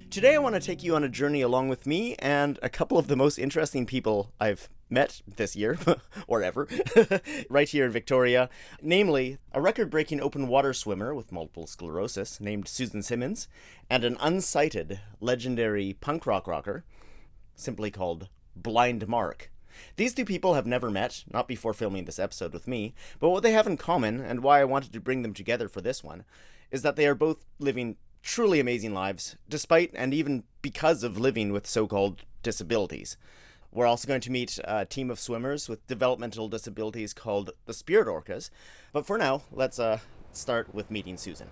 Today I want to take you on a journey along with me and a couple of the most interesting people I've met this year, or ever, right here in Victoria. Namely, a record-breaking open water swimmer with multiple sclerosis named Susan Simmons, and an unsighted, legendary punk rock rocker, simply called Blind Marc. These two people have never met, not before filming this episode with me, but what they have in common, and why I wanted to bring them together for this one, is that they are both living truly amazing lives, despite and even because of living with so-called disabilities. We're also going to meet a team of swimmers with developmental disabilities called the Spirit Orcas. But for now, let's start with meeting Susan.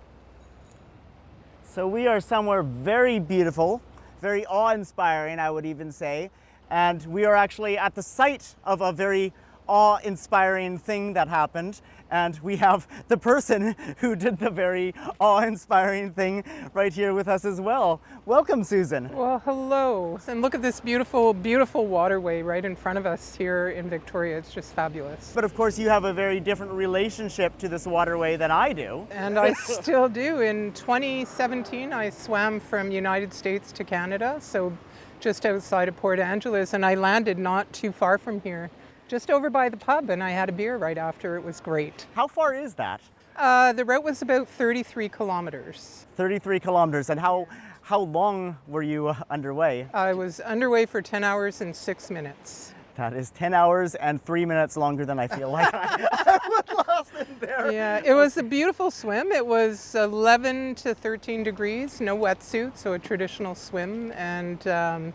So we are somewhere very beautiful, very awe-inspiring, I would even say. And we are actually at the site of a very awe-inspiring thing that happened. And we have the person who did the very awe-inspiring thing right here with us as well. Welcome, Susan. Well, hello. And look at this beautiful, beautiful waterway right in front of us here in Victoria. It's just fabulous. But of course, you have a very different relationship to this waterway than I do. And I still do. In 2017, I swam from United States to Canada, so just outside of Port Angeles, and I landed not too far from here, just over by the pub, and I had a beer right after. It was great. How far is that? The route was about 33 kilometers. 33 kilometers. And how long were you underway? I was underway for 10 hours and 6 minutes. That is 10 hours and 3 minutes longer than I feel like I was lost in there. Yeah, it was a beautiful swim. It was 11 to 13 degrees, no wetsuit, so a traditional swim. And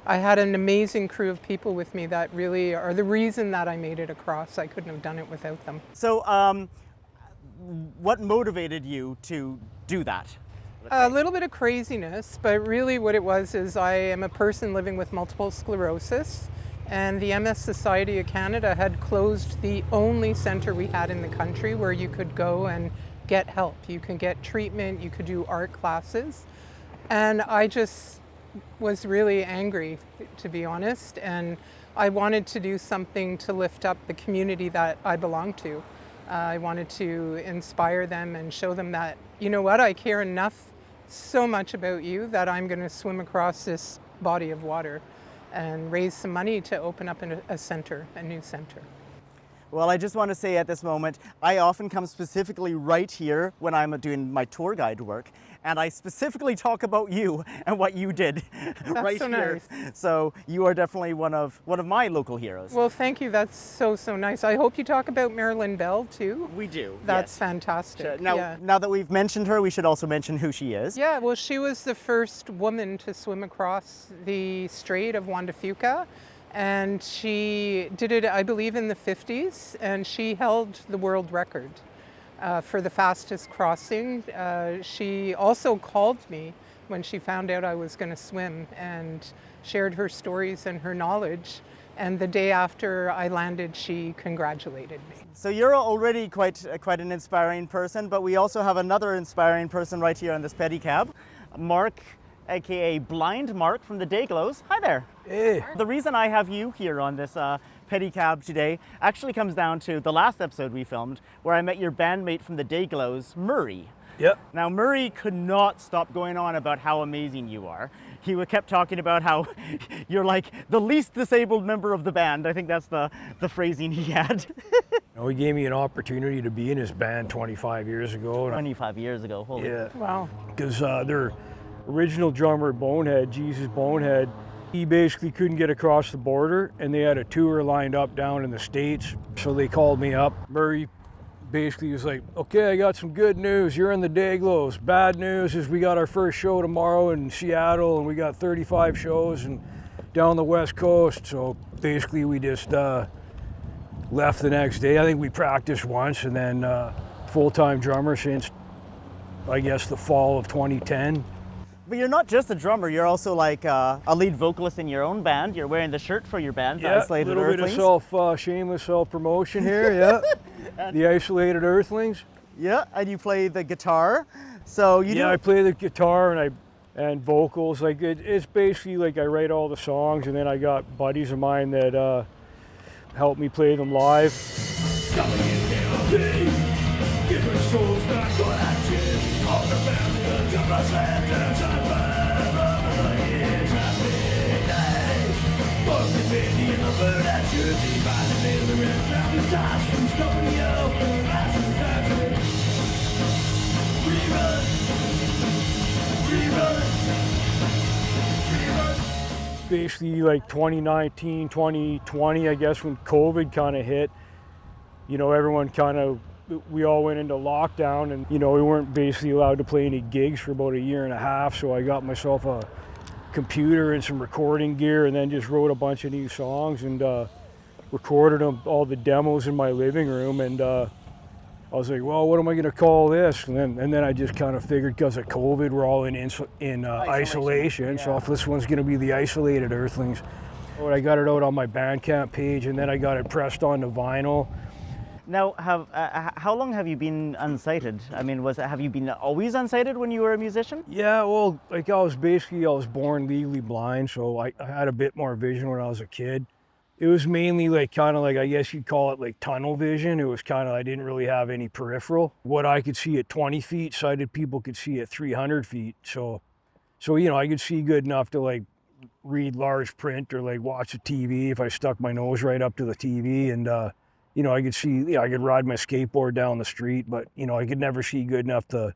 I had an amazing crew of people with me that really are the reason that I made it across. I couldn't have done it without them. So what motivated you to do that? A little bit of craziness, but really what it was is I am a person living with multiple sclerosis, and the MS Society of Canada had closed the only center we had in the country where you could go and get help. You can get treatment, you could do art classes, and I just was really angry, to be honest, and I wanted to do something to lift up the community that I belong to. I wanted to inspire them and show them that, you know what, I care enough so much about you that I'm going to swim across this body of water and raise some money to open up a center, a new center. Well, I just want to say at this moment, I often come specifically right here when I'm doing my tour guide work, and I specifically talk about you and what you did right so here. Nice. So you are definitely one of my local heroes. Well, thank you. That's so nice. I hope you talk about Marilyn Bell too. We do. That's yes. fantastic. Now that we've mentioned her, we should also mention who she is. Yeah, well, she was the first woman to swim across the Strait of Juan de Fuca. And she did it, I believe, in the 50s, and she held the world record for the fastest crossing. She also called me when she found out I was going to swim and shared her stories and her knowledge. And the day after I landed, she congratulated me. So you're already quite an inspiring person, but we also have another inspiring person right here on this pedicab, Marc, aka Blind Marc from the Dayglows. Hi there. Hey. The reason I have you here on this pedicab today actually comes down to the last episode we filmed where I met your bandmate from the Dayglows, Murray. Yep. Now Murray could not stop going on about how amazing you are. He kept talking about how you're like the least disabled member of the band. I think that's the phrasing he had. He gave me an opportunity to be in his band 25 years ago. 25 years ago, holy. Yeah. Wow. Because their original drummer, Bonehead, Jesus Bonehead, he basically couldn't get across the border, and they had a tour lined up down in the States. So they called me up. Murray basically was like, okay, I got some good news. You're in the Dayglows. Bad news is we got our first show tomorrow in Seattle, and we got 35 shows and down the West Coast. So basically we just left the next day. I think we practiced once, and then full-time drummer since, I guess, the fall of 2010. But you're not just a drummer, you're also like a lead vocalist in your own band. You're wearing the shirt for your band, the Isolated Earthlings. A little bit of shameless self-promotion here, yeah. The Isolated Earthlings. Yeah, and you play the guitar. So you I play the guitar and vocals. Like it's basically like I write all the songs, and then I got buddies of mine that help me play them live. Basically like 2019, 2020, I guess, when COVID kind of hit, everyone we all went into lockdown, and, we weren't basically allowed to play any gigs for about a year and a half. So I got myself a computer and some recording gear, and then just wrote a bunch of new songs and recorded them, all the demos in my living room. And I was like, well, what am I going to call this? And then I just kind of figured, because of COVID, we're all in isolation. Yeah. So if this one's going to be the Isolated Earthlings. I got it out on my Bandcamp page, and then I got it pressed onto vinyl. Now, how long have you been unsighted? I mean, have you been always unsighted when you were a musician? Yeah, well, like I was born legally blind, so I had a bit more vision when I was a kid. It was mainly like I guess you'd call it like tunnel vision. It was I didn't really have any peripheral. What I could see at 20 feet, sighted people could see at 300 feet. So I could see good enough to like read large print or like watch the TV if I stuck my nose right up to the TV. And I could see, I could ride my skateboard down the street, but I could never see good enough to,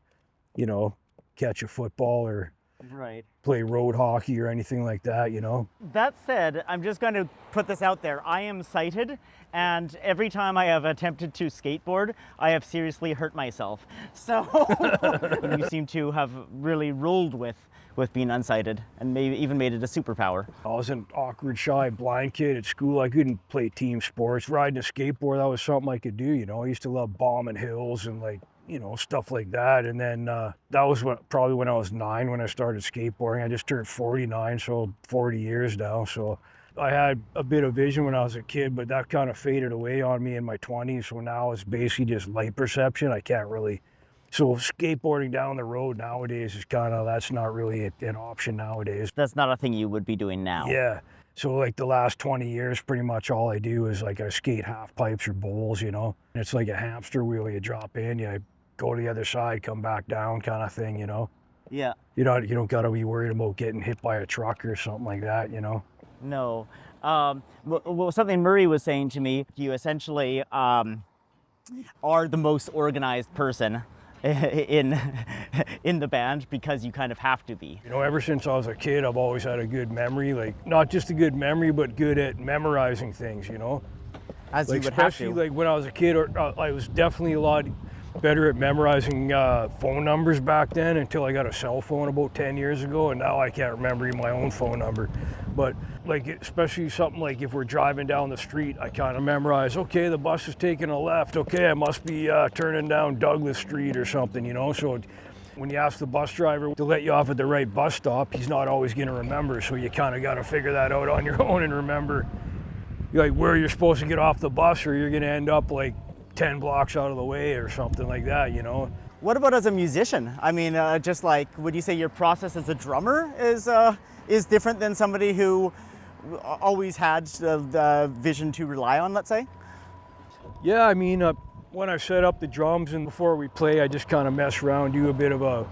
catch a football or play road hockey or anything like that, That said, I'm just going to put this out there. I am sighted, and every time I have attempted to skateboard, I have seriously hurt myself. So you seem to have really rolled with being unsighted, and maybe even made it a superpower. I was an awkward, shy, blind kid at school. I couldn't play team sports. Riding a skateboard, that was something I could do, I used to love bombing hills and stuff like that. And then that was probably when I was 9 when I started skateboarding. I just turned 49, so 40 years now. So I had a bit of vision when I was a kid, but that kind of faded away on me in my 20s. So now it's basically just light perception. I can't really. So skateboarding down the road nowadays is that's not really an option nowadays. That's not a thing you would be doing now. Yeah. So like the last 20 years, pretty much all I do is like I skate half pipes or bowls, And it's like a hamster wheel. You drop in, you go to the other side, come back down kind of thing, Yeah. You don't got to be worried about getting hit by a truck or something like that, No. Well, something Murray was saying to me, you essentially are the most organized person in the band because you kind of have to be. Ever since I was a kid, I've always had a good memory, like not just a good memory, but good at memorizing things, As like, you would have especially to. like when I was a kid, I was definitely a lot better at memorizing phone numbers back then until I got a cell phone about 10 years ago, and now I can't remember even my own phone number. But like, especially something like if we're driving down the street, I kind of memorize, okay, the bus is taking a left, okay, I must be turning down Douglas Street or something, So when you ask the bus driver to let you off at the right bus stop, he's not always going to remember, so you kind of got to figure that out on your own and remember like where you're supposed to get off the bus, or you're going to end up like 10 blocks out of the way or something like that, What about as a musician? I mean, just like, would you say your process as a drummer is different than somebody who always had the vision to rely on, let's say? Yeah, I mean, when I set up the drums and before we play, I just kind of mess around, do a bit of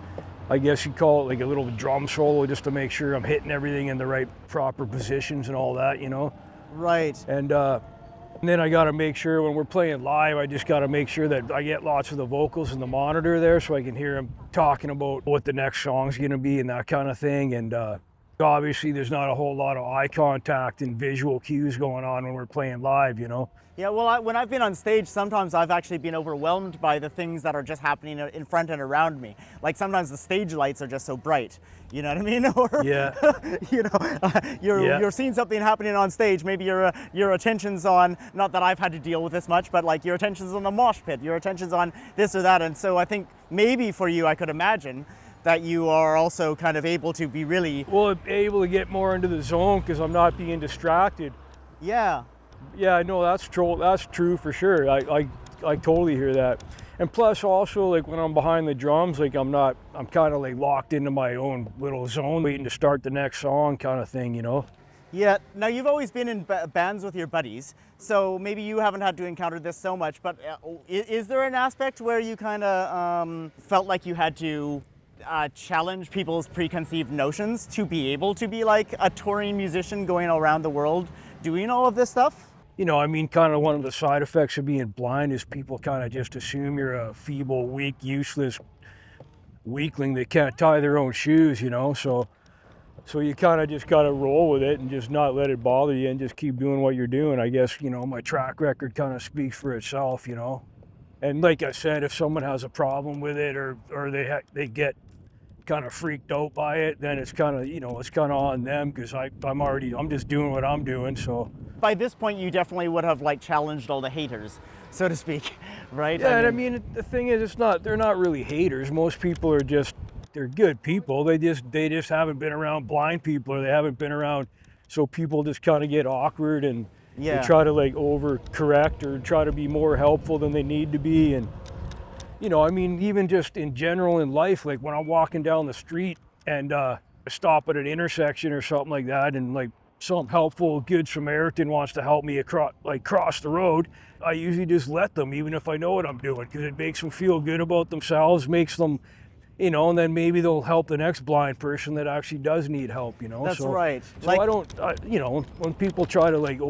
I guess you'd call it like a little drum solo, just to make sure I'm hitting everything in the right proper positions and all that, Right. And And then I got to make sure when we're playing live, I just got to make sure that I get lots of the vocals in the monitor there so I can hear them talking about what the next song's going to be and that kind of thing. And obviously there's not a whole lot of eye contact and visual cues going on when we're playing live, you know? Yeah, well, when I've been on stage, sometimes I've actually been overwhelmed by the things that are just happening in front and around me. Like sometimes the stage lights are just so bright, you know what I mean? Or, Yeah. you know, you're seeing something happening on stage. Maybe your attention's on, not that I've had to deal with this much, but like your attention's on the mosh pit, your attention's on this or that. And so I think maybe for you, I could imagine that you are also kind of able to be really... Well, able to get more into the zone because I'm not being distracted. Yeah. Yeah, no, that's true for sure. I totally hear that. And plus also, like when I'm behind the drums, like I'm kind of like locked into my own little zone waiting to start the next song kind of thing, you know? Yeah, now you've always been in bands with your buddies, so maybe you haven't had to encounter this so much, but is there an aspect where you kind of felt like you had to challenge people's preconceived notions to be able to be like a touring musician going around the world doing all of this stuff? You know, I mean, kind of one of the side effects of being blind is people kind of just assume you're a feeble, weak, useless weakling that can't tie their own shoes, you know? So you kind of just got to roll with it and just not let it bother you and just keep doing what you're doing. I guess, you know, my track record kind of speaks for itself, you know? And like I said, if someone has a problem with it or they get kind of freaked out by it, then it's kind of, you know, it's kind of on them because I'm just doing what I'm doing, so. By this point, you definitely would have like challenged all the haters, so to speak, right? Yeah, I mean, the thing is, they're not really haters. Most people are they're good people. They just haven't been around blind people, or they haven't been around, so people just kind of get awkward and they try to like overcorrect or try to be more helpful than they need to be. And you know, I mean, even just in general in life, like when I'm walking down the street and I stop at an intersection or something like that, and like some helpful good Samaritan wants to help me cross the road, I usually just let them, even if I know what I'm doing, because it makes them feel good about themselves, makes them, you know, and then maybe they'll help the next blind person that actually does need help, you know. That's right. So you know, when people try to like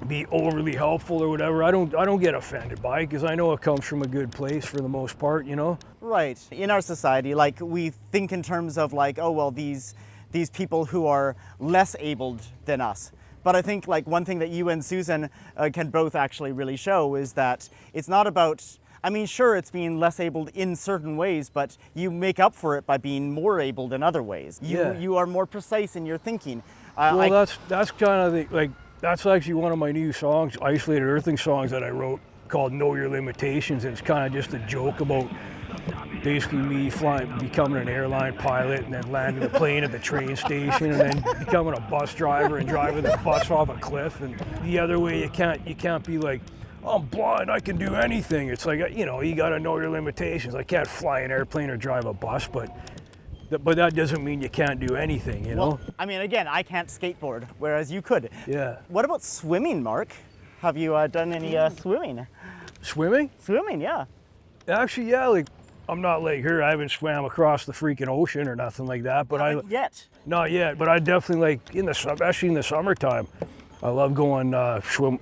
be overly helpful or whatever, I don't get offended by it because I know it comes from a good place for the most part, you know. Right. In our society, like we think in terms of like, oh well, these people who are less abled than us. But I think like one thing that you and Susan can both actually really show is that it's not about, I mean, sure, it's being less abled in certain ways, but you make up for it by being more abled in other ways. You are more precise in your thinking. Well, that's kind of that's actually one of my new songs, Isolated Earthling songs that I wrote called Know Your Limitations. And it's kind of just a joke about basically me becoming an airline pilot and then landing the plane at the train station and then becoming a bus driver and driving the bus off a cliff. And the other way, you can't be like, I'm blind, I can do anything. It's like, you know, you got to know your limitations. I can't fly an airplane or drive a bus, but that doesn't mean you can't do anything, you know? Well, I mean, again, I can't skateboard, whereas you could. Yeah. What about swimming, Mark? Have you done any swimming? Swimming? Swimming, yeah. Actually, yeah, like, I'm not like her. I haven't swam across the freaking ocean or nothing like that. But Not yet, but I definitely like, especially in the summertime, I love going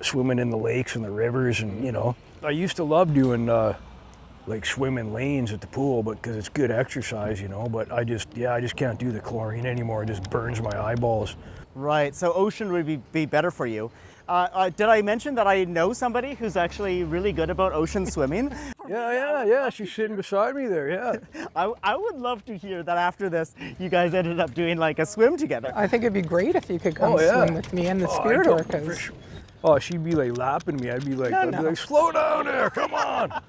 swimming in the lakes and the rivers, and you know. I used to love doing like swimming lanes at the pool, but because it's good exercise, you know. But I just can't do the chlorine anymore. It just burns my eyeballs. Right. So ocean would be better for you. Did I mention that I know somebody who's actually really good about ocean swimming? Yeah. She's sitting beside me there. Yeah. I would love to hear that after this, you guys ended up doing like a swim together. I think it'd be great if you could come swim with me and the Spirit Orcas. Sure. Oh, she'd be like lapping me. I'd be like, slow down there, come on.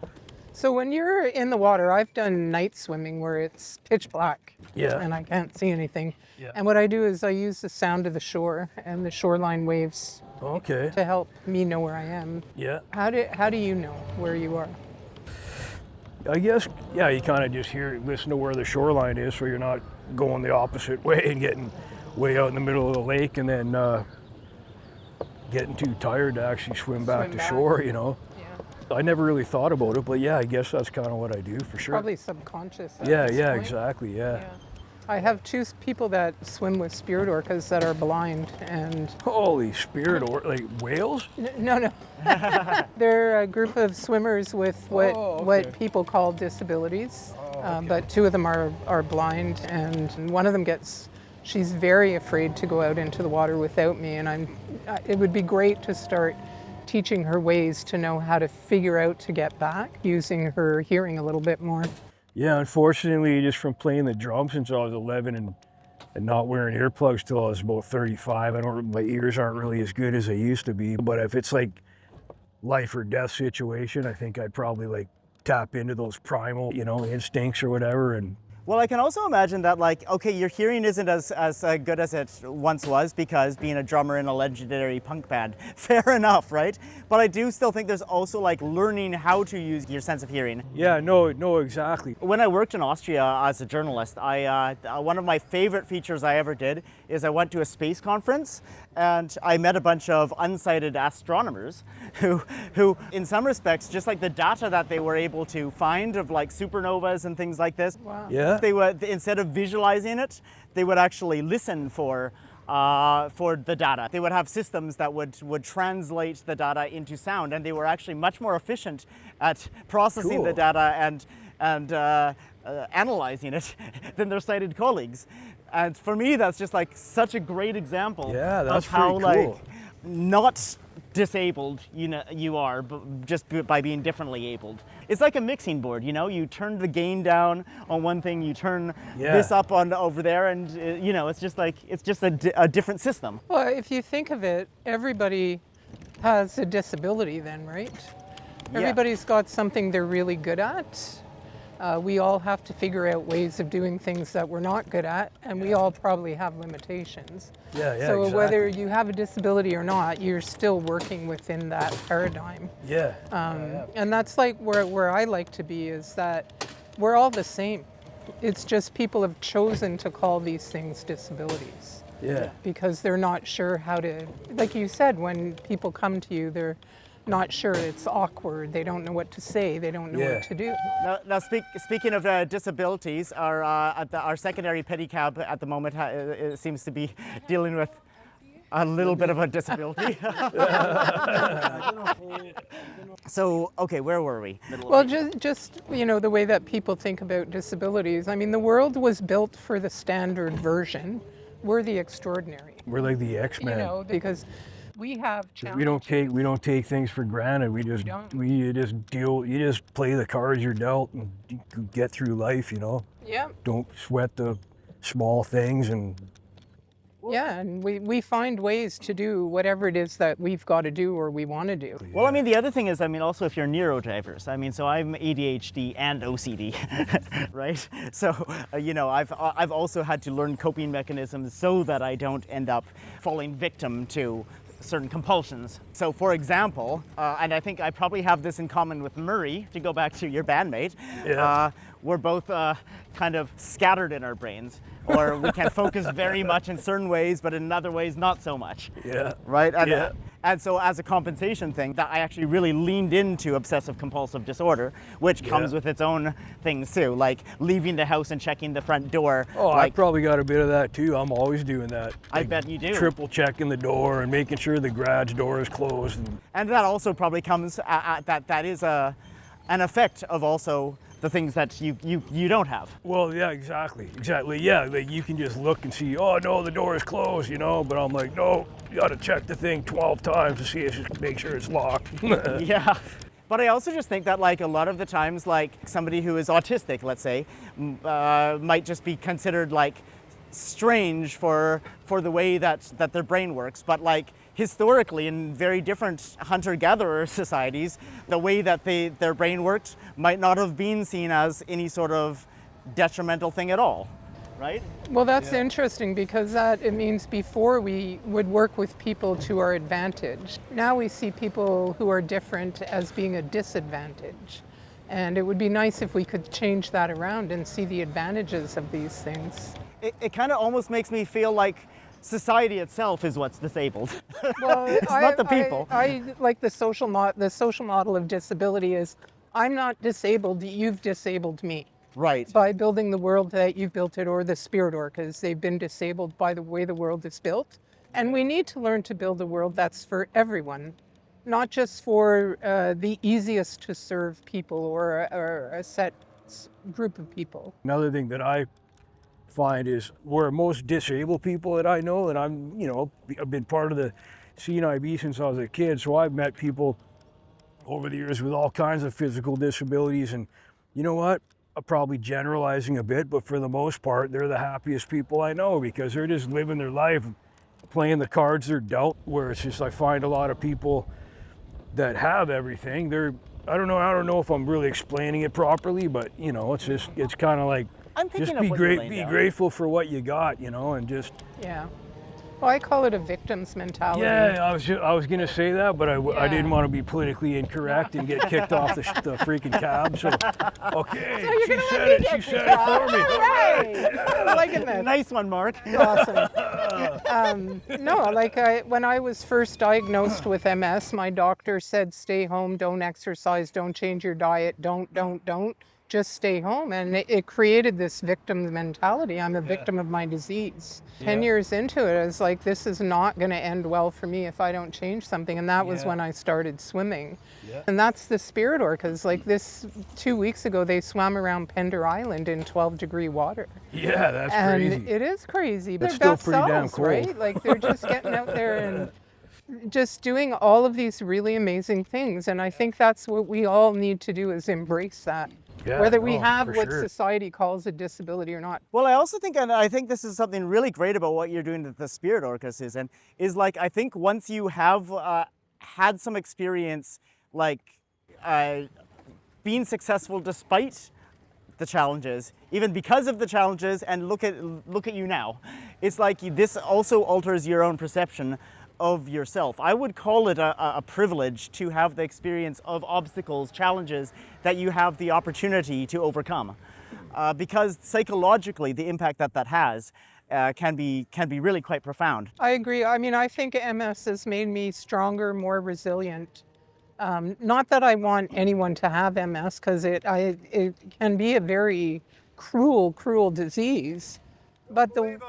So when you're in the water, I've done night swimming where it's pitch black. Yeah. And I can't see anything. Yeah. And what I do is I use the sound of the shore and the shoreline waves to help me know where I am. Yeah. How do you know where you are? I guess, yeah, you kind of just listen to where the shoreline is so you're not going the opposite way and getting way out in the middle of the lake and then getting too tired to actually swim back to shore, you know. Yeah. I never really thought about it, but yeah, I guess that's kind of what I do for sure. Probably subconscious. Yeah, exactly, yeah. I have two people that swim with Spirit Orcas that are blind, and Holy Spirit, or like whales? no. They're a group of swimmers with what people call disabilities, but two of them are blind, and one of them she's very afraid to go out into the water without me, and it would be great to start teaching her ways to know how to figure out to get back using her hearing a little bit more. Yeah, unfortunately, just from playing the drums since I was 11 and not wearing earplugs till I was about 35, my ears aren't really as good as they used to be. But if it's like life or death situation, I think I'd probably like tap into those primal, instincts or whatever. And Well, I can also imagine that, like, okay, your hearing isn't as good as it once was because being a drummer in a legendary punk band. Fair enough, right? But I do still think there's also like learning how to use your sense of hearing. yeah, no, exactly. When I worked in Austria as a journalist, one of my favorite features I ever did is I went to a space conference and I met a bunch of unsighted astronomers who in some respects, just like the data that they were able to find of like supernovas and things like this, Wow. Yeah. they would, instead of visualizing it, they would actually listen for the data. They would have systems that would translate the data into sound, and they were actually much more efficient at processing Cool. the data and analyzing it than their sighted colleagues. And for me, that's just like such a great example Yeah, that's of how pretty cool. like not disabled you are just by being differently abled. It's like a mixing board, you turn the gain down on one thing, you turn this up on over there, and it's just a different system. Well, if you think of it, everybody has a disability then, right? Yeah. Everybody's got something they're really good at. We all have to figure out ways of doing things that we're not good at, and we all probably have limitations. Yeah, So exactly. whether you have a disability or not, you're still working within that paradigm. Yeah. And that's like where I like to be, is that we're all the same. It's just people have chosen to call these things disabilities Yeah. because they're not sure how to, like you said, when people come to you, they're not sure, it's awkward, they don't know what to say, they don't know what to do. Now speaking of disabilities, our secondary pedicab at the moment seems to be dealing with a little bit of a disability. So, okay, where were we? Well, just the way that people think about disabilities. I mean, the world was built for the standard version. We're the extraordinary. We're like the X-Men. Because we have We don't take things for granted. You just play the cards you're dealt and you get through life, Yeah. Don't sweat the small things and Yeah, and we find ways to do whatever it is that we've got to do or we want to do. Well, I mean, the other thing is, also if you're neurodiverse, so I'm ADHD and OCD, right? So, I've also had to learn coping mechanisms so that I don't end up falling victim to certain compulsions. So for example, and I think I probably have this in common with Murray, to go back to your bandmate, we're both kind of scattered in our brains, or we can focus very much in certain ways, but in other ways not so much. Yeah. Right? And, Yeah. and so as a compensation thing, that I actually really leaned into obsessive compulsive disorder, which comes with its own things too, like leaving the house and checking the front door. Oh, I probably got a bit of that too. I'm always doing that. I bet you do. Triple checking the door and making sure the garage door is closed. And that also probably comes that is an effect of also the things that you don't have. Well, yeah, exactly. Yeah, like you can just look and see, oh no, the door is closed, but I'm like, no, you gotta check the thing 12 times to see it, make sure it's locked. Yeah. But I also just think that like a lot of the times, like somebody who is autistic, let's say, might just be considered like strange for the way that their brain works. But like historically in very different hunter-gatherer societies, the way that their brain worked might not have been seen as any sort of detrimental thing at all, right? Well, that's interesting because it means before we would work with people to our advantage. Now we see people who are different as being a disadvantage. And it would be nice if we could change that around and see the advantages of these things. It kind of almost makes me feel like society itself is what's disabled. Well, it's not the people. I like the social model of disability is, I'm not disabled, you've disabled me. Right. by building the world that you've built it, or the Spirit Orcas. They've been disabled by the way the world is built. And we need to learn to build a world that's for everyone, not just for the easiest to serve people or a set group of people. Another thing that I find is where most disabled people that I know, and I've been part of the CNIB since I was a kid, so I've met people over the years with all kinds of physical disabilities, and you know what? I'm probably generalizing a bit, but for the most part, they're the happiest people I know because they're just living their life, playing the cards they're dealt, where it's just I find a lot of people that have everything, I don't know if I'm really explaining it properly, but it's kind of like, I'm picking just up be what you're laying be down. grateful for what you got, and just. Yeah. Well, I call it a victim's mentality. Yeah, I was gonna say that, but I Yeah. didn't want to be politically incorrect and get kicked off the freaking cab. So, okay, you're she gonna said let me it. get She said kicked it for me. off. Hooray! I'm liking this. Nice one, Mark. Awesome. No, when I was first diagnosed with MS, my doctor said, stay home, don't exercise, don't change your diet, don't, just stay home. And it created this victim mentality. I'm a victim of my disease. 10 years into it, I was like, this is not going to end well for me if I don't change something. And that was when I started swimming. And that's the Spirit Orcas. Like this, 2 weeks ago, they swam around Pender Island in 12-degree water. Yeah, that's And crazy. it is crazy. It's They're still pretty damn selves, cool. right? Like they're just getting out there and just doing all of these really amazing things. And I think that's what we all need to do, is embrace that. Yeah, Whether we no, have for what sure. society calls a disability or not. Well, I also think, and I think this is something really great about what you're doing at the Spirit Orcas is like, I think once you have had some experience, like being successful despite the challenges, even because of the challenges, and look at you now. It's like this also alters your own perception of yourself. I would call it a privilege to have the experience of obstacles, challenges that you have the opportunity to overcome. Because psychologically, the impact that has can be really quite profound. I agree. I mean, I think MS has made me stronger, more resilient. Not that I want anyone to have MS, because it can be a very cruel disease. But the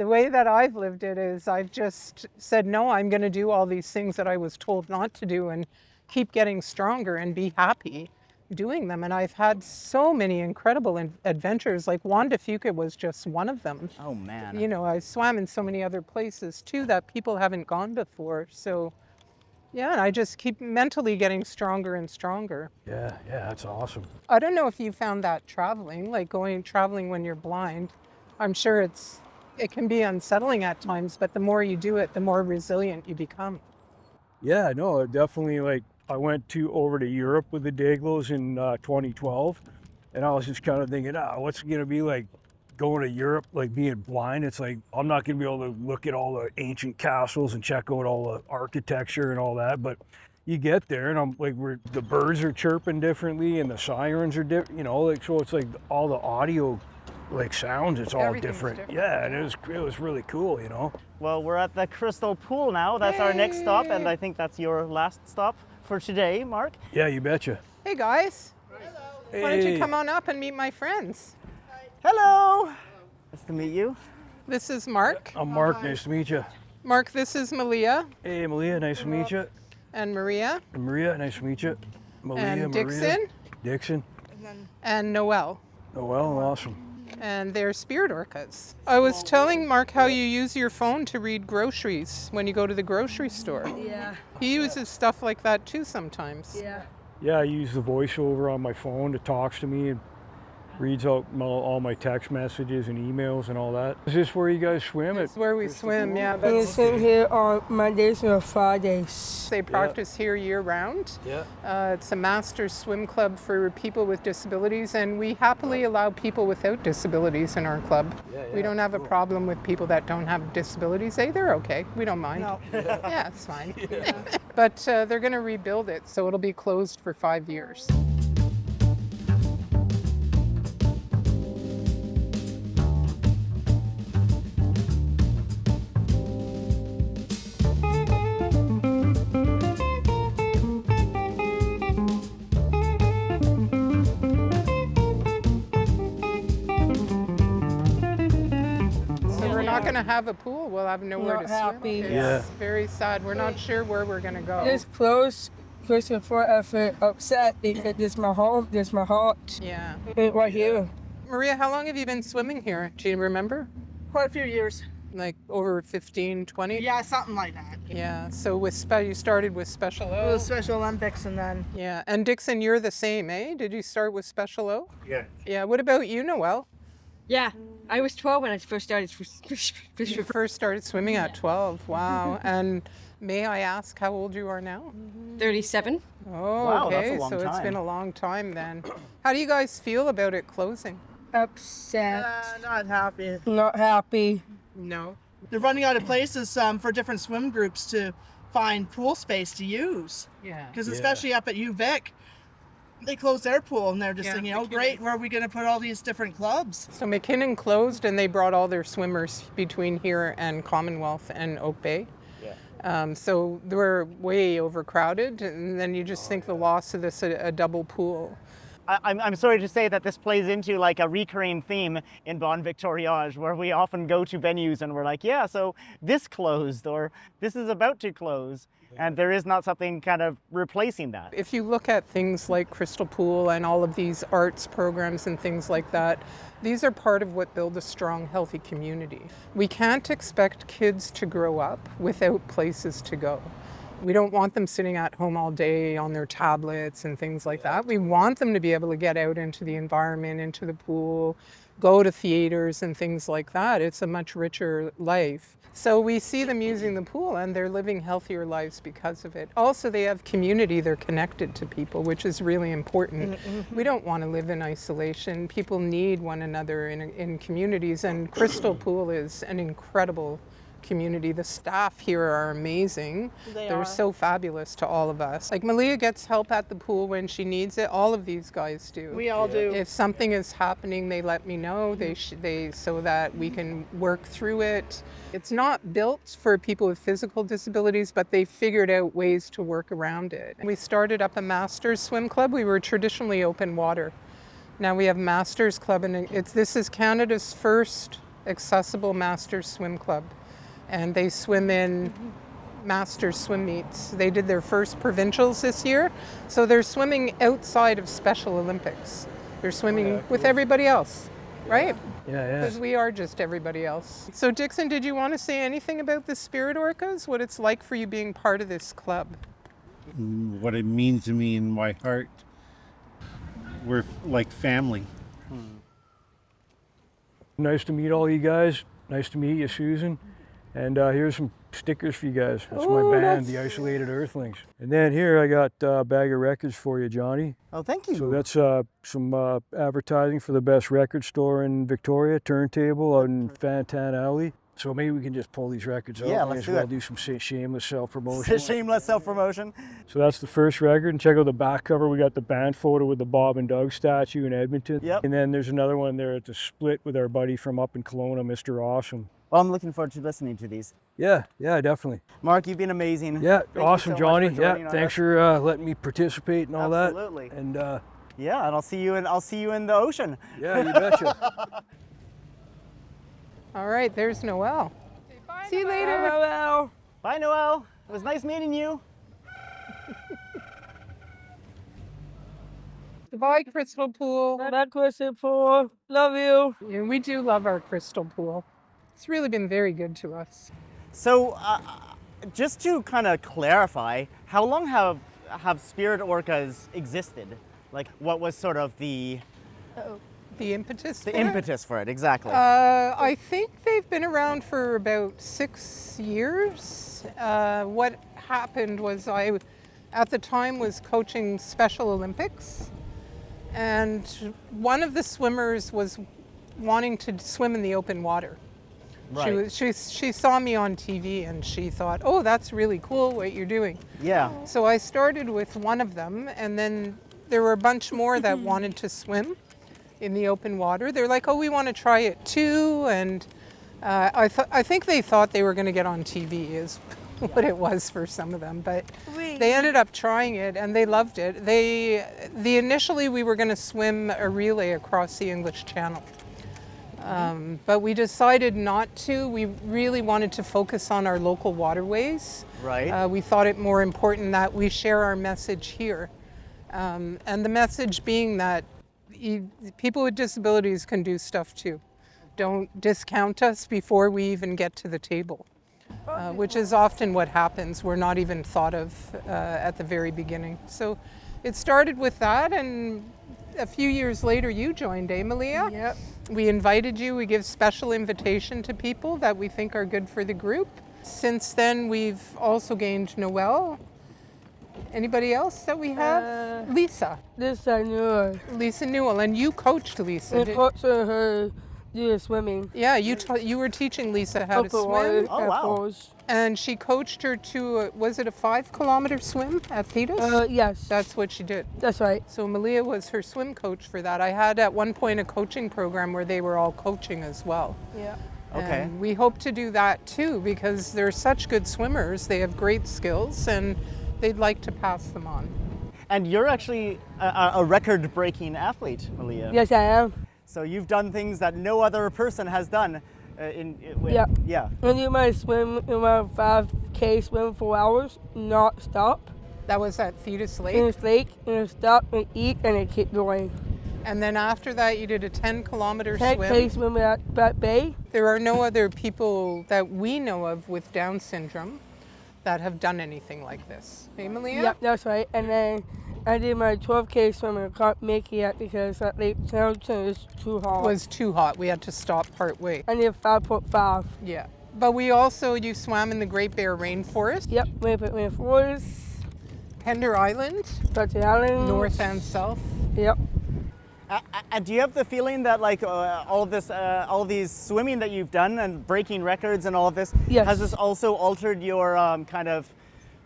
way that I've lived it is I've just said, no, I'm going to do all these things that I was told not to do and keep getting stronger and be happy doing them. And I've had so many incredible adventures. Like Juan de Fuca was just one of them. Oh man. You know, I swam in so many other places too that people haven't gone before. So yeah, and I just keep mentally getting stronger and stronger. Yeah, that's awesome. I don't know if you found that traveling, like traveling when you're blind. I'm sure it can be unsettling at times, but the more you do it, the more resilient you become. Yeah, no, definitely. Like I went over to Europe with the Dayglows in 2012, and I was just kind of thinking, what's it gonna be like going to Europe, like being blind? It's like I'm not gonna be able to look at all the ancient castles and check out all the architecture and all that. But you get there, and I'm like, the birds are chirping differently, and the sirens are different. Like so, it's like all the audio. Like sounds, it's all Everything's different. different. Yeah, and it was really cool, Well, we're at the Crystal Pool now. That's our next stop, and I think that's your last stop for today, Mark. Yeah, you betcha. Hey guys, Hey. why don't you come on up and meet my friends? Hello. Nice to meet you. This is Mark. I'm Mark. Nice to meet you. Mark, this is Meliah Hey, Meliah. Nice to meet you. and Maria And Maria. Nice to meet you. Meliah, and Maria. Dixon Dixon. and Noel. Oh, well, awesome. And they're Spirit Orcas. I was telling Mark how you use your phone to read groceries when you go to the grocery store. Yeah, He uses stuff like that too sometimes. yeah. Yeah, I use the voiceover on my phone to talk to me and reads out all my text messages and emails and all that. Is this where you guys swim? It's where we swim, yeah. We That's, swim here on Mondays and Fridays. they practice here year round. Yeah. It's a master's swim club for people with disabilities, and we happily allow people without disabilities in our club. We don't have a problem with people that don't have disabilities. They're okay. We don't mind. No. Yeah, it's fine. But they're going to rebuild it, so it'll be closed for 5 years. going to have a pool. We'll have nowhere Not to happy. swim. Yeah. It's very sad. We're not sure where we're going to go. It's close. First before I feel upset because this is my home, this is my heart. Yeah. Right here. Maria, how long have you been swimming here? Do you remember? Quite a few years. Like over 15, 20? Yeah, something like that. Yeah. So you started with Special It O. was Special Olympics and then Yeah. And Dixon, you're the same, eh? Did you start with Special O? Yeah. Yeah. What about you, Noel? Yeah, I was 12 when I first started. You first started swimming at 12. Wow. And may I ask how old you are now? 37. Oh, Wow, that's okay. a long So it's time. been a long time then. How do you guys feel about it closing? Upset. not happy. Not happy. No. They're running out of places for different swim groups to find pool space to use. Yeah. Because especially up at UVic, they closed their pool and they're just Yeah, thinking, oh great, where are we going to put all these different clubs? So McKinnon closed and they brought all their swimmers between here and Commonwealth and Oak Bay. So they were way overcrowded, and then you just think the loss of this a double pool. I'm sorry to say that this plays into like a recurring theme in Bon Victoriage, where we often go to venues and we're like, yeah, so this closed or this is about to close, and there is not something kind of replacing that. If you look at things like Crystal Pool and all of these arts programs and things like that, these are part of what build a strong, healthy community. We can't expect kids to grow up without places to go. We don't want them sitting at home all day on their tablets and things like that. We want them to be able to get out into the environment, into the pool, go to theaters and things like that. It's a much richer life. So we see them using the pool and they're living healthier lives because of it. Also, they have community, they're connected to people, which is really important. We don't want to live in isolation. People need one another in communities, and Crystal Pool is an incredible community. The staff here are amazing. They're so fabulous to all of us. Like Meliah gets help at the pool when she needs it. All of these guys do. We all do. If something is happening, they let me know. They so that we can work through it. It's not built for people with physical disabilities, but they figured out ways to work around it. We started up a Masters swim club. We were traditionally open water. Now we have Masters Club, and this is Canada's first accessible Masters swim club. And they swim in Masters swim meets. They did their first provincials this year, so they're swimming outside of Special Olympics. They're swimming with everybody else, right? Yeah. Because we are just everybody else. So Dixon, did you want to say anything about the Spirit Orcas? What it's like for you being part of this club? What it means to me in my heart. We're like family. Nice to meet all you guys. Nice to meet you, Susan. And here's some stickers for you guys. That's my band, the Isolated Earthlings. And then here I got a bag of records for you, Johnny. Oh, thank you. So that's some advertising for the best record store in Victoria, Turntable out in Fantan Alley. So maybe we can just pull these records out. Yeah, Might let's as do well it. do some shameless self-promotion. Shameless self-promotion. So that's the first record, and check out the back cover. We got the band photo with the Bob and Doug statue in Edmonton. Yep. And then there's another one there at the split with our buddy from up in Kelowna, Mr. Awesome. Well, I'm looking forward to listening to these. Yeah, definitely. Mark, you've been amazing. Yeah, Thank you awesome, so much Johnny. for joining Yeah, on thanks us. for letting me participate and all Absolutely. that. And Yeah, and I'll see you in the ocean. yeah, you betcha. All right, there's Noel. See you later. Well, Bye, Noel. It was nice meeting you. Goodbye, Crystal Pool. that question for love you. Yeah, we do love our Crystal Pool. It's really been very good to us. So, just to kind of clarify, how long have Spirit Orcas existed? Like, what was sort of the The impetus. the for it? impetus for it? Exactly. I think they've been around for about 6 years. What happened was I, at the time, was coaching Special Olympics, and one of the swimmers was wanting to swim in the open water. Right. She saw me on TV and she thought, oh, that's really cool what you're doing. Yeah. So I started with one of them, and then there were a bunch more that wanted to swim in the open water. They're like, oh, we want to try it too. And I think they thought they were going to get on TV is what it was for some of them. But they ended up trying it and they loved it. Initially we were going to swim a relay across the English Channel. But we decided not to. We really wanted to focus on our local waterways. Right. We thought it more important that we share our message here. And the message being that people with disabilities can do stuff too. Don't discount us before we even get to the table, which is often what happens. We're not even thought of at the very beginning. So it started with that, and a few years later you joined, Meliah? Yep. We invited you. We give special invitation to people that we think are good for the group. Since then, we've also gained Noel. Anybody else that we have? Lisa. Noel. Lisa Newell, and you coached Lisa. I coached her do swimming. Yeah, you were teaching Lisa how to swim. Oh, wow. And she coached her to, was it a 5-kilometer swim at TELUS? Yes. That's what she did. That's right. So Meliah was her swim coach for that. I had at one point a coaching program where they were all coaching as well. Yeah. Okay. And we hope to do that too, because they're such good swimmers. They have great skills and they'd like to pass them on. And you're actually a record-breaking athlete, Meliah. Yes, I am. So you've done things that no other person has done. Yeah. Yeah. I do my swim, my 5K swim 4 hours, not stop. That was at TELUS Lake. In this lake, and stop and eat, and I keep going. And then after that, you did a 10-kilometer 10K swim. swim at Back Bay. There are no other people that we know of with Down syndrome that have done anything like this. Hey, Meliah? Yep, that's right. And then I did my 12K swim and I can't make it yet because that lake temperature is too hot. It was too hot. We had to stop part way. I did 5.5. Yeah. But you swam in the Great Bear Rainforest. Yep, Rainforest, Pender Island, Dr. Allen. north and south. Yep. Do you have the feeling that like all of these swimming that you've done and breaking records and all of this, Yes. has this also altered your kind of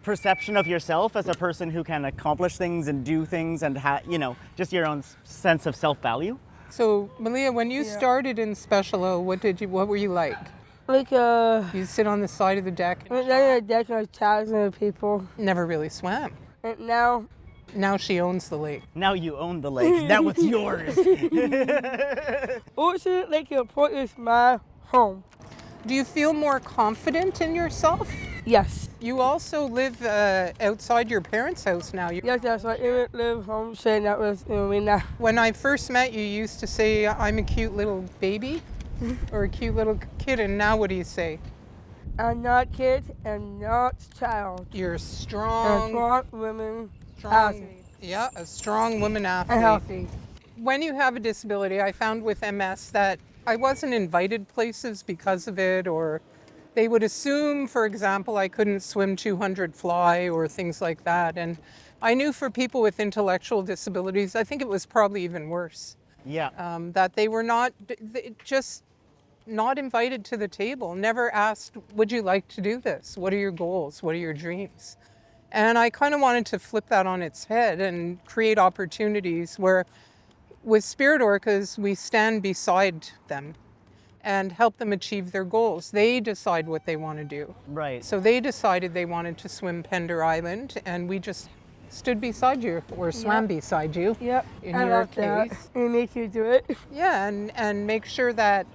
perception of yourself as a person who can accomplish things and do things and just your own sense of self-value? So, Meliah, when you started in Special O, what were you like? Like, You sit on the side of the deck I and was on the deck and I was chatting to people. never really swam. And now, Now she owns the lake. Now you own the lake. Now it's yours. Ocean Lake Airport is my home. Do you feel more confident in yourself? Yes. You also live outside your parents' house now. Yes, that's right. I live home saying that was now. When I first met you, you used to say, I'm a cute little baby or a cute little kid, and now what do you say? I'm not kid and not child. You're I'm a strong, strong woman. yeah, a strong woman athlete. And healthy. When you have a disability, I found with MS that I wasn't invited places because of it, or they would assume, for example, I couldn't swim 200 fly or things like that. And I knew for people with intellectual disabilities, I think it was probably even worse. Yeah. That they were just not invited to the table, never asked, would you like to do this? What are your goals? What are your dreams? And I kind of wanted to flip that on its head and create opportunities where with Spirit Orcas, we stand beside them and help them achieve their goals. They decide what they want to do. Right. So they decided they wanted to swim Pender Island, and we just stood beside you or swam beside you. Yep. In I your love that. case. And make you do it. Yeah, and make sure that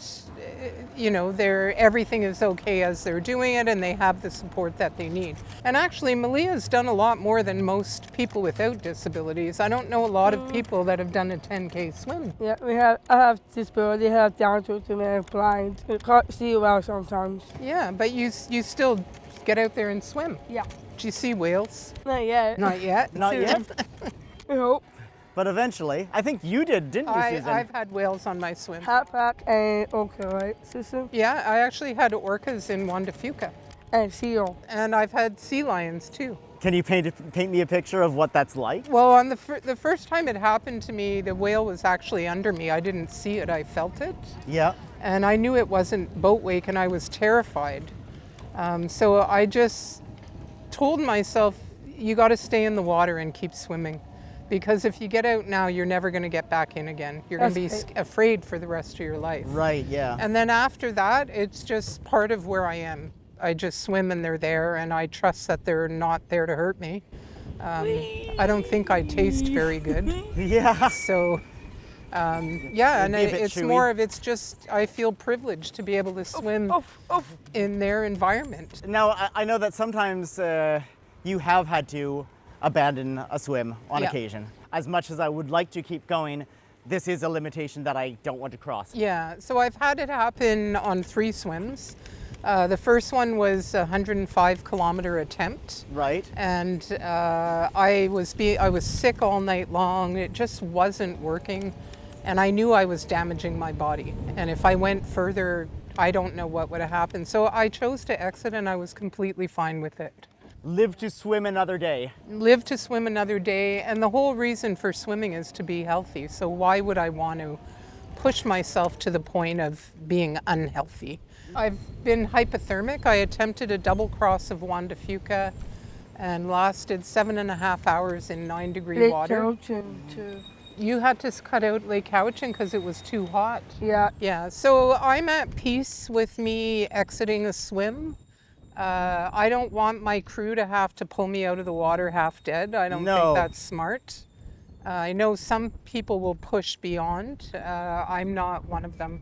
everything is okay as they're doing it, and they have the support that they need. And actually, Meliah's done a lot more than most people without disabilities. I don't know a lot of people that have done a 10K swim. Yeah, I have disability, I have Down syndrome, and I'm blind. I can't see well sometimes. Yeah, but you still get out there and swim. Yeah. Do you see whales? Not yet. Not yet. Not yet, I hope. but eventually. I think you did, didn't you, Susan? I've had whales on my swim. Hat pack and orca, right, Susan? Yeah, I actually had orcas in Juan de Fuca. And seal. And I've had sea lions too. Can you paint me a picture of what that's like? Well, on the first time it happened to me, the whale was actually under me. I didn't see it, I felt it. Yeah. And I knew it wasn't boat wake, and I was terrified. So I just told myself, you got to stay in the water and keep swimming. Because if you get out now, you're never going to get back in again. You're going to be afraid for the rest of your life. Right, yeah. And then after that, it's just part of where I am. I just swim and they're there, and I trust that they're not there to hurt me. I don't think I taste very good. Yeah. So Yeah, and It'd be a bit it's chewy. more of, it's just, I feel privileged to be able to swim in their environment. Now, I know that sometimes you have had to abandon a swim on Yeah. occasion. As much as I would like to keep going, this is a limitation that I don't want to cross. Yeah, so I've had it happen on 3 swims. The first one was a 105-kilometer attempt. Right. And I was sick all night long. It just wasn't working. And I knew I was damaging my body. And if I went further, I don't know what would have happened. So I chose to exit, and I was completely fine with it. Live to swim another day. Live to swim another day. And the whole reason for swimming is to be healthy. So why would I want to push myself to the point of being unhealthy? I've been hypothermic. I attempted a double cross of Juan de Fuca and lasted 7.5 hours in 9-degree water. You had to cut out Lake Cowichan because it was too hot. Yeah. Yeah, so I'm at peace with me exiting a swim. I don't want my crew to have to pull me out of the water half dead. I don't No. think that's smart. I know some people will push beyond. I'm not one of them.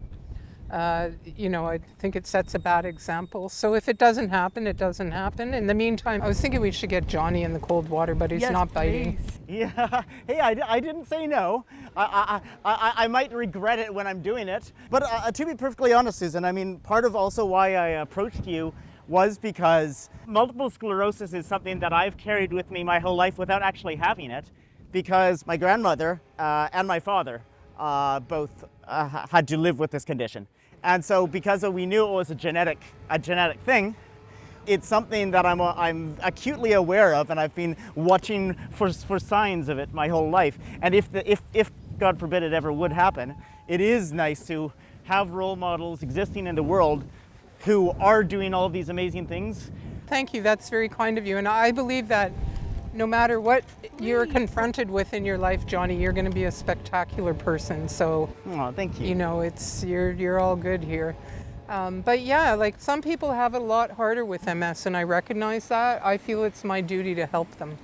You know, I think it sets a bad example. So if it doesn't happen, it doesn't happen. In the meantime, I was thinking we should get Johnny in the cold water, but he's not biting. Yeah. Hey, I didn't say no. I might regret it when I'm doing it. But to be perfectly honest, Susan, I mean, part of also why I approached you was because multiple sclerosis is something that I've carried with me my whole life without actually having it, because my grandmother and my father both had to live with this condition. And so because we knew it was a genetic thing, it's something that I'm acutely aware of, and I've been watching for signs of it my whole life. And if God forbid it ever would happen, it is nice to have role models existing in the world who are doing all of these amazing things. Thank you, that's very kind of you. And I believe that no matter what you're confronted with in your life, Johnny, you're going to be a spectacular person. So, Oh, thank you. you know, you're all good here. But yeah, like some people have it a lot harder with MS, and I recognize that. I feel it's my duty to help them.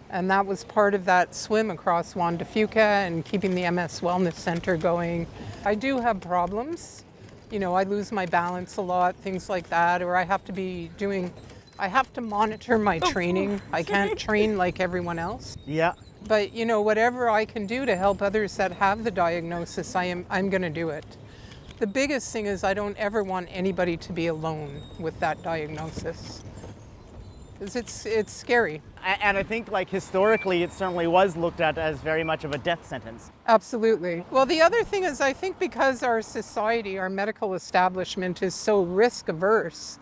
And that was part of that swim across Juan de Fuca and keeping the MS Wellness Center going. I do have problems. You know, I lose my balance a lot, things like that, or I have to monitor my training. I can't train like everyone else. Yeah. But you know, whatever I can do to help others that have the diagnosis, I'm going to do it. The biggest thing is I don't ever want anybody to be alone with that diagnosis. Because it's scary. And I think, like, historically, it certainly was looked at as very much of a death sentence. Absolutely. Well, the other thing is I think because our society, our medical establishment is so risk averse,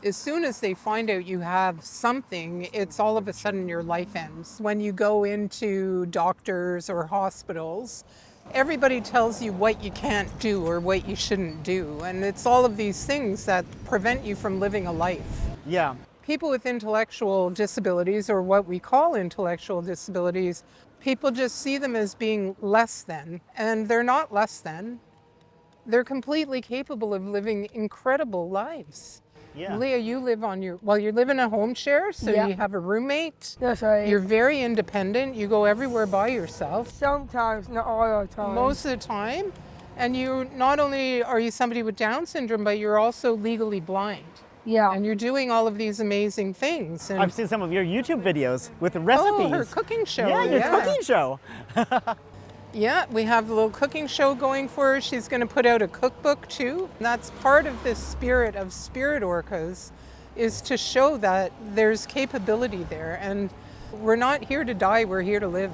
as soon as they find out you have something, it's all of a sudden your life ends. When you go into doctors or hospitals, everybody tells you what you can't do or what you shouldn't do. And it's all of these things that prevent you from living a life. Yeah. People with intellectual disabilities, or what we call intellectual disabilities, people just see them as being less than, and they're not less than. They're completely capable of living incredible lives. Yeah. Meliah, you live you live in a home share, so Yeah. you have a roommate. That's right. You're very independent. You go everywhere by yourself Sometimes, not all the time. most of the time. And you not only are you somebody with Down syndrome, but you're also legally blind. Yeah. And you're doing all of these amazing things. And I've seen some of your YouTube videos with the recipes. oh, her cooking show. Yeah, your cooking show. Yeah, we have a little cooking show going for her. She's going to put out a cookbook too. That's part of the spirit of Spirit Orcas, is to show that there's capability there, and we're not here to die, we're here to live.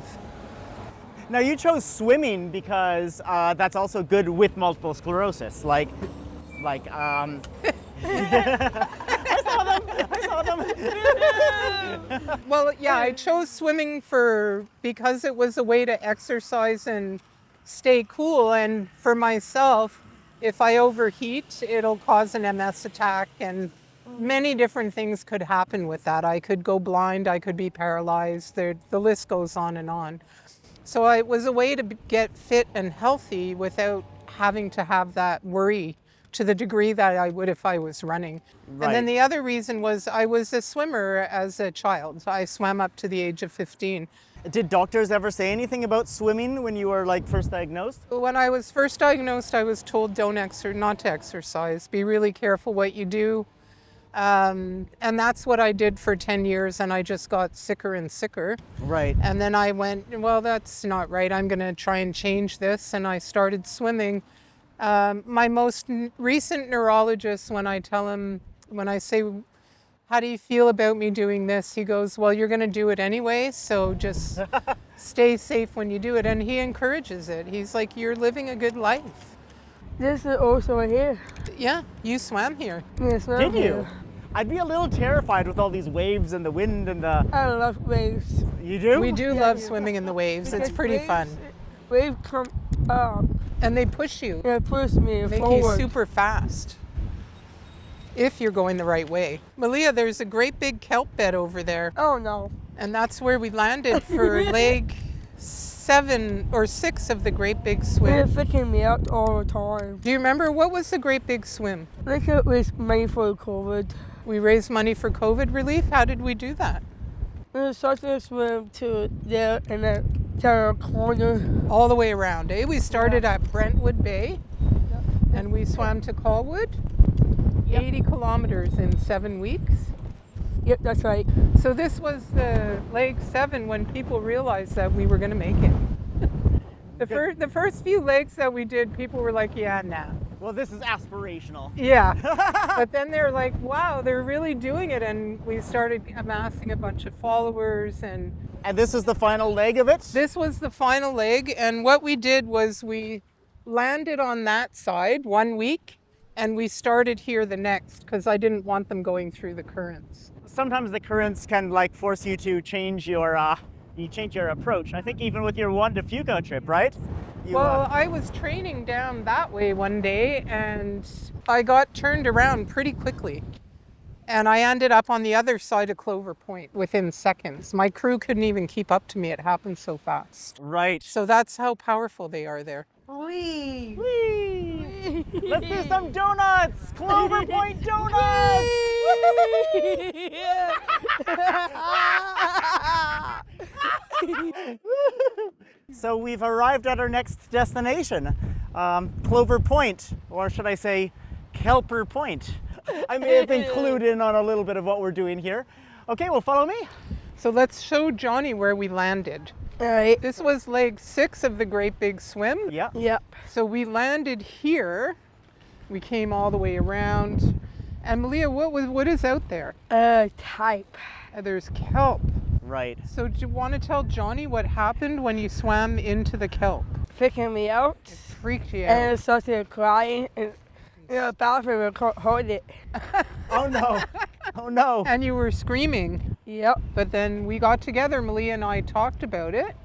Now, you chose swimming because that's also good with multiple sclerosis. I saw them. Well, yeah, I chose swimming because it was a way to exercise and stay cool. And for myself, if I overheat, it'll cause an MS attack, and many different things could happen with that. I could go blind, I could be paralyzed, the list goes on and on. So it was a way to get fit and healthy without having to have that worry to the degree that I would if I was running. Right. And then the other reason was I was a swimmer as a child. I swam up to the age of 15. Did doctors ever say anything about swimming when you were like first diagnosed? When I was first diagnosed, I was told not to exercise. Be really careful what you do. And that's what I did for 10 years, and I just got sicker and sicker. Right. And then I went, well, that's not right. I'm going to try and change this. And I started swimming. My most recent neurologist, when I say, how do you feel about me doing this? He goes, well, you're going to do it anyway, so just stay safe when you do it. And he encourages it. He's like, you're living a good life. This is also right here. Yeah, you swam here. Yes, right Did you? here. I'd be a little terrified with all these waves and the wind and the... I love waves. You do? We do love swimming in the waves. It's Because pretty waves- fun. Waves come up And they push you, and push me make forward. you super fast. If you're going the right way. Meliah, there's a great big kelp bed over there. Oh no. And that's where we landed for leg 7 or 6 of the Great Big They're Swim. freaking me out all the time. Do you remember what was the Great Big Swim? Look at this money for COVID. We raised money for COVID relief. How did we do that? We started to swim to there and then to the corner. All the way around, eh? We started at Brentwood Bay and we swam to Colwood. 80 kilometers in 7 weeks. Yep, that's right. So this was the leg 7 when people realized that we were going to make it. The first few legs that we did, people were like, yeah, nah. Well, this is aspirational. Yeah. But then they're like, wow, they're really doing it. And we started amassing a bunch of followers. And this is the final leg of it? this was the final leg. And what we did was we landed on that side 1 week. And we started here the next because I didn't want them going through the currents. Sometimes the currents can like force you to change your approach. I think even with your Juan de Fuca trip, right? Well, I was training down that way one day and I got turned around pretty quickly. And I ended up on the other side of Clover Point within seconds. My crew couldn't even keep up to me. It happened so fast. Right. So that's how powerful they are there. Wee! Whee! Let's do some donuts! Clover Point donuts! So we've arrived at our next destination, Clover Point, or should I say Kelper Point. I may have been clued in on a little bit of what we're doing here. Okay, well, follow me. So let's show Johnny where we landed. All right. This was leg 6 of the Great Big Swim. Yeah. Yep. So we landed here. We came all the way around. And Meliah, what is out there? Type. There's kelp. Right. So do you want to tell Johnny what happened when you swam into the kelp? Freaking me out. Freaked you And I out. started crying and in the bathroom I couldn't hold it. Oh no. Oh no. And you were screaming. Yep. But then we got together, Meliah and I talked about it.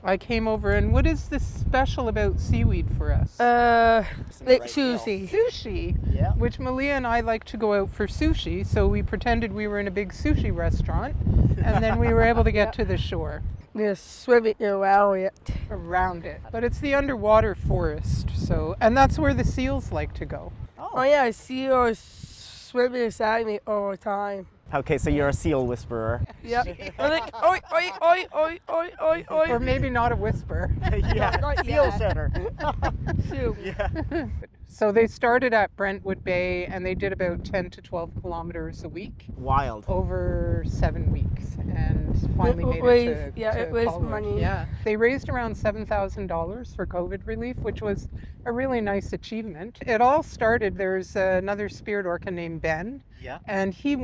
I came over, and what is this special about seaweed for us? Like sushi. Sushi, Yeah. which Meliah and I like to go out for sushi, so we pretended we were in a big sushi restaurant, and then we were able to get to the shore. Just swimming around it. Around it. But it's the underwater forest, so, and that's where the seals like to go. Oh yeah, I see you swimming beside me all the time. Okay, so you're a seal whisperer. Yep. I'm like, oi, oi, oi, oi, oi, oi, oi. Or maybe not a whisper. Yeah. Not Seal yet. setter. Shoot. Yeah. So they started at Brentwood Bay and they did about 10 to 12 kilometers a week Wild. over 7 weeks and finally It made raised- it to, yeah, to it raised Colwood. money. Yeah, they raised around $7,000 for COVID relief, which was a really nice achievement. It all started, there's another spirit orca named Ben. Yeah. And he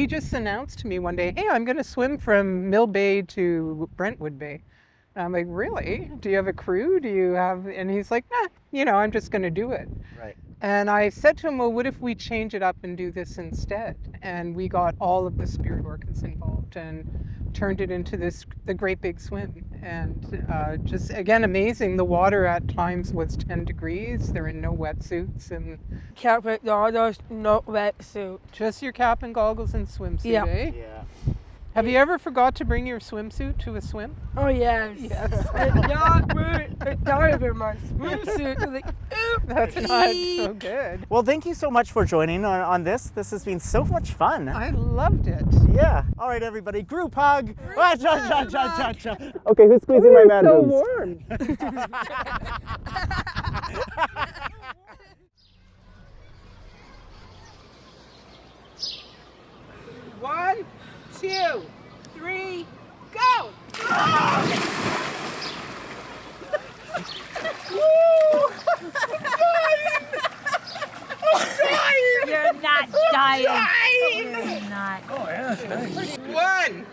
just announced to me one day, hey, I'm going to swim from Mill Bay to Brentwood Bay. And I'm like, really? Do you have a crew? And he's like, nah, I'm just going to do it. Right. And I said to him, well, what if we change it up and do this instead? And we got all of the Spirit Orcas involved and turned it into the Great Big Swim. And just, again, amazing. The water at times was 10 degrees. They're in no wetsuits and Cap with goggles, no wetsuit. just your cap and goggles and swimsuit, Yeah. eh? Yeah. Have you ever forgot to bring your swimsuit to a swim? Oh yes. Yes. I thought of it, my swimsuit. I was like, oops. That's not so good. Well, thank you so much for joining on this. This has been so much fun. I loved it. Yeah. All right, everybody, group hug. Okay, who's squeezing my man boobs? warm. One, 2, 3, go! You're not dying. You're not. 1,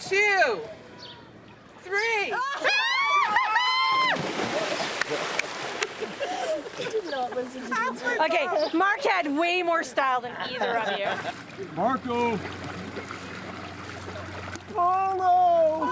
2, 3. Okay, Marc had way more style than either of you. Marco! Polo!